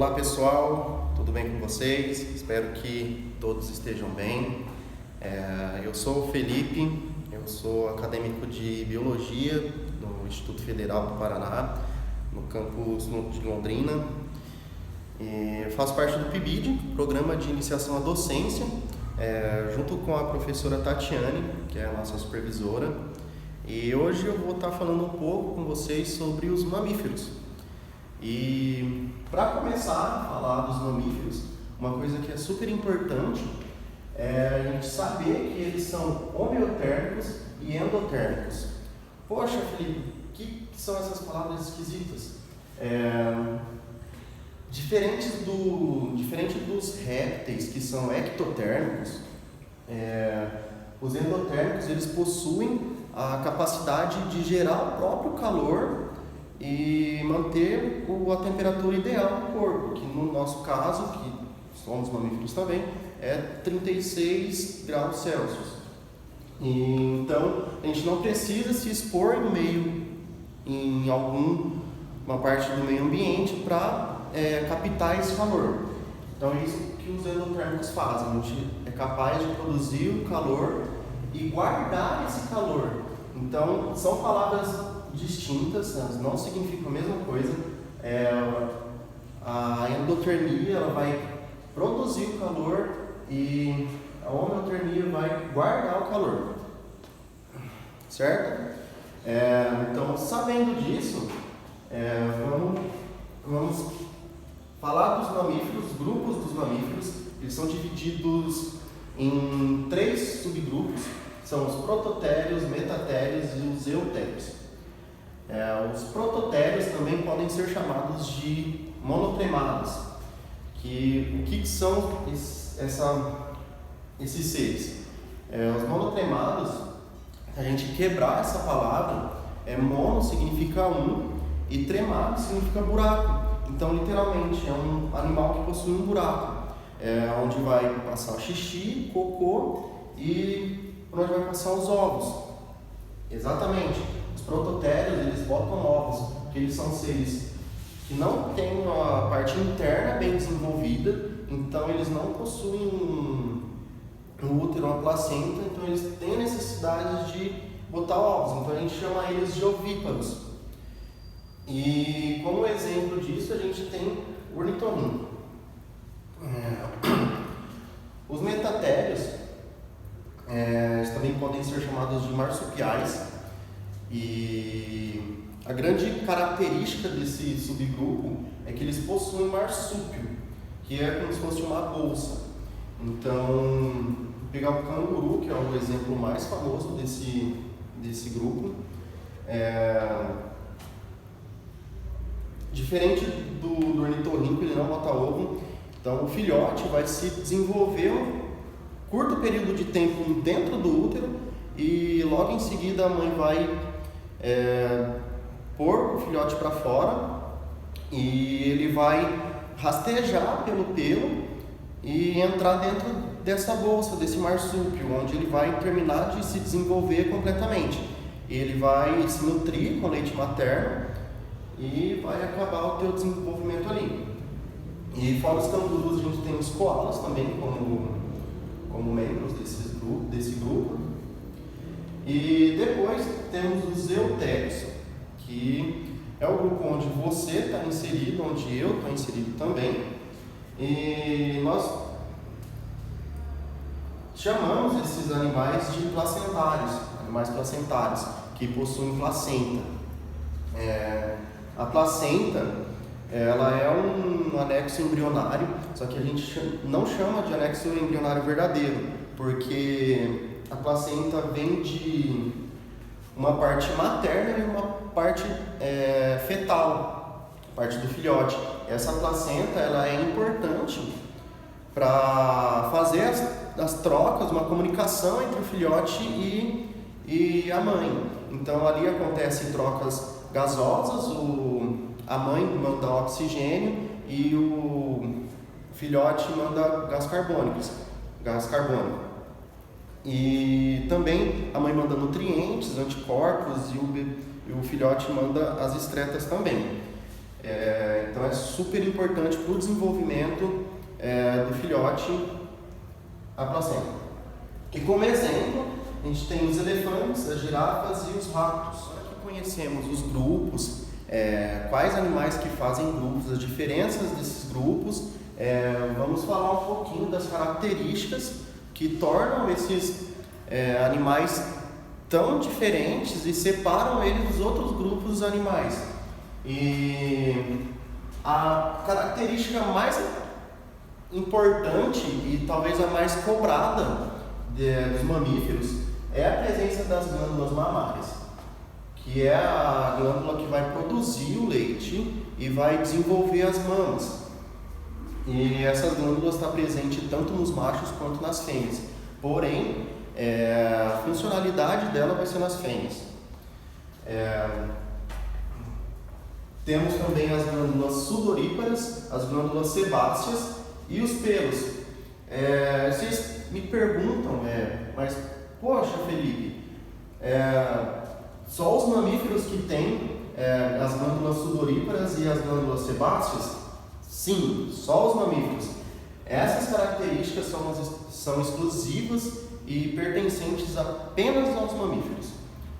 Olá pessoal, tudo bem com vocês? Espero que todos estejam bem. Eu sou o Felipe, eu sou acadêmico de Biologia no Instituto Federal do Paraná, no campus de Londrina. Eu faço parte do PIBID, Programa de Iniciação à Docência, junto com a professora Tatiane, que é a nossa supervisora. E hoje eu vou estar falando um pouco com vocês sobre os mamíferos. E para começar a falar dos mamíferos, uma coisa que é super importante é a gente saber que eles são homeotérmicos e endotérmicos. Poxa, Felipe, o que são essas palavras esquisitas? Diferente dos répteis, que são ectotérmicos, os endotérmicos eles possuem a capacidade de gerar o próprio calor e manter a temperatura ideal do corpo, que no nosso caso, que somos mamíferos também, é 36 graus Celsius. Então, a gente não precisa se expor em alguma parte do meio ambiente para captar esse calor. Então, é isso que os endotérmicos fazem. A gente é capaz de produzir o calor e guardar esse calor. Então, são palavras distintas, elas não significam a mesma coisa. A endotermia ela vai produzir o calor e a homeotermia vai guardar o calor, certo? Então, sabendo disso, vamos falar dos mamíferos, grupos dos mamíferos. Eles são divididos em 3 subgrupos, são os prototérios, metatérios e os eutérios. Os prototérios também podem ser chamados de monotremados. O que são esses seres? Os monotremados, a gente quebrar essa palavra, mono significa um e tremado significa buraco. Então, literalmente, é um animal que possui um buraco, onde vai passar o xixi, cocô e onde vai passar os ovos. Exatamente. Os prototérios, eles botam ovos, porque eles são seres que não têm a parte interna bem desenvolvida, então eles não possuem um útero, uma placenta, então eles têm a necessidade de botar ovos, então a gente chama eles de ovíparos. E como exemplo disso, a gente tem o ornitorrinco. Os metatérios, eles também podem ser chamados de marsupiais. E a grande característica desse subgrupo é que eles possuem marsúpio, que é como se fosse uma bolsa. Então, vou pegar o canguru, que é o exemplo mais famoso desse grupo. Diferente do ornitorrinco, ele não bota ovo. Então, o filhote vai se desenvolver um curto período de tempo dentro do útero e logo em seguida a mãe vai pôr o filhote para fora e ele vai rastejar pelo pelo e entrar dentro dessa bolsa, desse marsúpio, onde ele vai terminar de se desenvolver completamente. Ele vai se nutrir com leite materno e vai acabar o teu desenvolvimento ali. E fora os cangurus, a gente tem os koalas também como membros desse grupo. E depois temos os eutérios, que é o grupo onde você está inserido, onde eu estou inserido também. E nós chamamos esses animais de animais placentários, que possuem placenta. A placenta, ela é um anexo embrionário, só que a gente não chama de anexo embrionário verdadeiro, porque a placenta vem de uma parte materna e uma parte fetal, parte do filhote. Essa placenta ela é importante para fazer as trocas, uma comunicação entre o filhote e a mãe. Então ali acontecem trocas gasosas, a mãe manda oxigênio e o filhote manda gás carbônico. E também a mãe manda nutrientes, anticorpos e o filhote manda as excretas também. Então é super importante para o desenvolvimento do filhote a placenta. E como exemplo, a gente tem os elefantes, as girafas e os ratos. Agora que conhecemos os grupos, quais animais que fazem grupos, as diferenças desses grupos, vamos falar um pouquinho das características que tornam esses animais tão diferentes e separam eles dos outros grupos dos animais. E a característica mais importante e talvez a mais cobrada dos mamíferos é a presença das glândulas mamárias, que é a glândula que vai produzir o leite e vai desenvolver as mamas. E essas glândulas estão presentes tanto nos machos quanto nas fêmeas. Porém, a funcionalidade dela vai ser nas fêmeas. Temos também as glândulas sudoríparas, as glândulas sebáceas e os pelos. Vocês me perguntam, mas poxa, Felipe, só os mamíferos que têm as glândulas sudoríparas e as glândulas sebáceas? Sim, só os mamíferos. Essas características são exclusivas e pertencentes apenas aos mamíferos.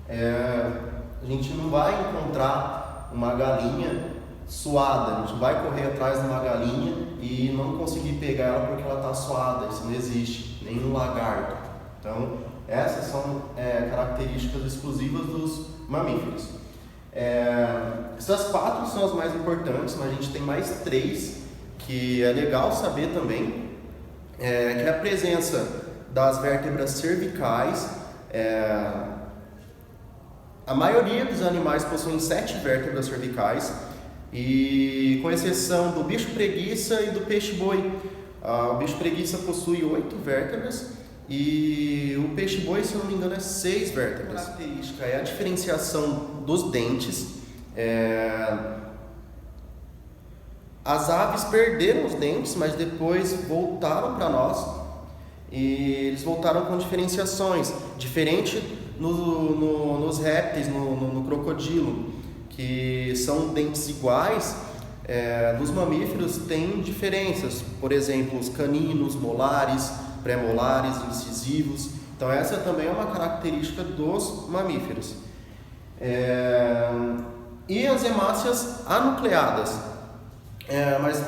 A gente não vai encontrar uma galinha suada, a gente vai correr atrás de uma galinha e não conseguir pegar ela porque ela está suada, isso não existe, nem no lagarto. Então, essas são características exclusivas dos mamíferos. Essas 4 são as mais importantes, mas a gente tem mais 3 que é legal saber também, que é a presença das vértebras cervicais. A maioria dos animais possuem 7 vértebras cervicais, e com exceção do bicho preguiça e do peixe-boi. O bicho preguiça possui 8 vértebras e o peixe-boi, se não me engano, é 6 vértebras. A característica é a diferenciação dos dentes. As aves perderam os dentes, mas depois voltaram para nós, e eles voltaram com diferenciações, diferente nos répteis, no crocodilo, que são dentes iguais. Nos mamíferos tem diferenças, por exemplo, os caninos, molares, pré-molares, incisivos. Então essa também é uma característica dos mamíferos. E as hemácias anucleadas. Mas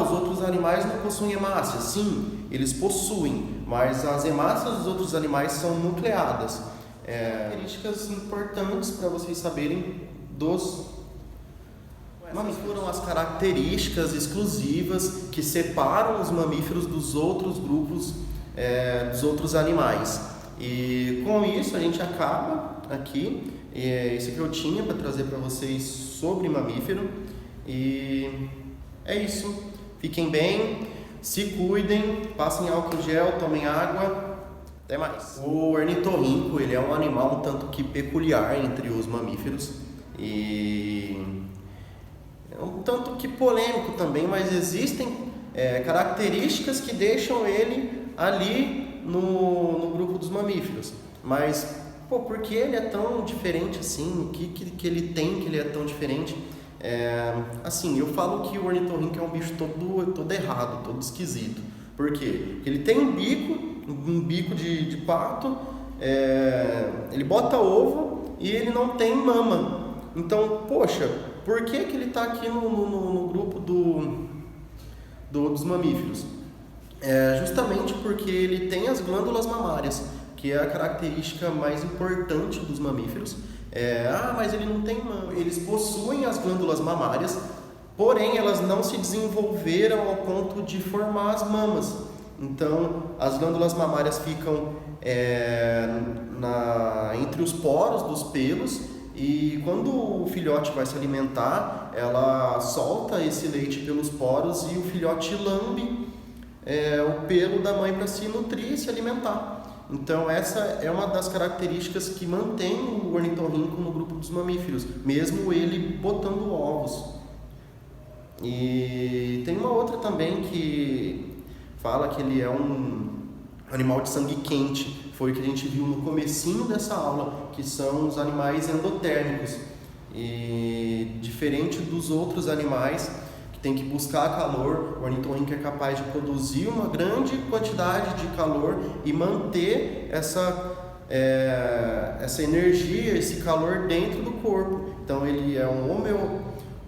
os outros animais não possuem hemácias. Sim, eles possuem, mas as hemácias dos outros animais são nucleadas. Características importantes para vocês saberem dos mamíferos. Foram as características exclusivas que separam os mamíferos dos outros grupos, dos outros animais. E com isso a gente acaba aqui. Isso que eu tinha para trazer para vocês sobre mamífero. E é isso. Fiquem bem, se cuidem, passem álcool em gel, tomem água. Até mais. O ornitorrinco, ele é um animal um tanto que peculiar entre os mamíferos e é um tanto que polêmico também, mas existem características que deixam ele ali no grupo dos mamíferos. Mas, por que ele é tão diferente assim? O que ele tem que ele é tão diferente? Assim, eu falo que o ornitorrinco é um bicho todo errado, todo esquisito. Por quê? Porque ele tem um bico de pato, ele bota ovo e ele não tem mama. Então, poxa, por que ele está aqui no grupo dos mamíferos? Justamente porque ele tem as glândulas mamárias, que é a característica mais importante dos mamíferos. Mas ele não tem mama. Eles possuem as glândulas mamárias, porém elas não se desenvolveram ao ponto de formar as mamas. Então, as glândulas mamárias ficam entre os poros dos pelos, e quando o filhote vai se alimentar, ela solta esse leite pelos poros e o filhote lambe o pelo da mãe para se nutrir e se alimentar. Então essa é uma das características que mantém o ornitorrinco no grupo dos mamíferos, mesmo ele botando ovos. E tem uma outra também que fala que ele é um animal de sangue quente. Foi o que a gente viu no comecinho dessa aula, que são os animais endotérmicos. E diferente dos outros animais que tem que buscar calor, o ornitorrinco é capaz de produzir uma grande quantidade de calor e manter essa energia, esse calor dentro do corpo. Então ele é um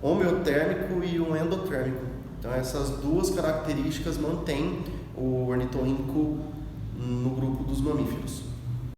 homeotérmico e um endotérmico. Então essas duas características mantêm o ornitorrinco no grupo dos mamíferos.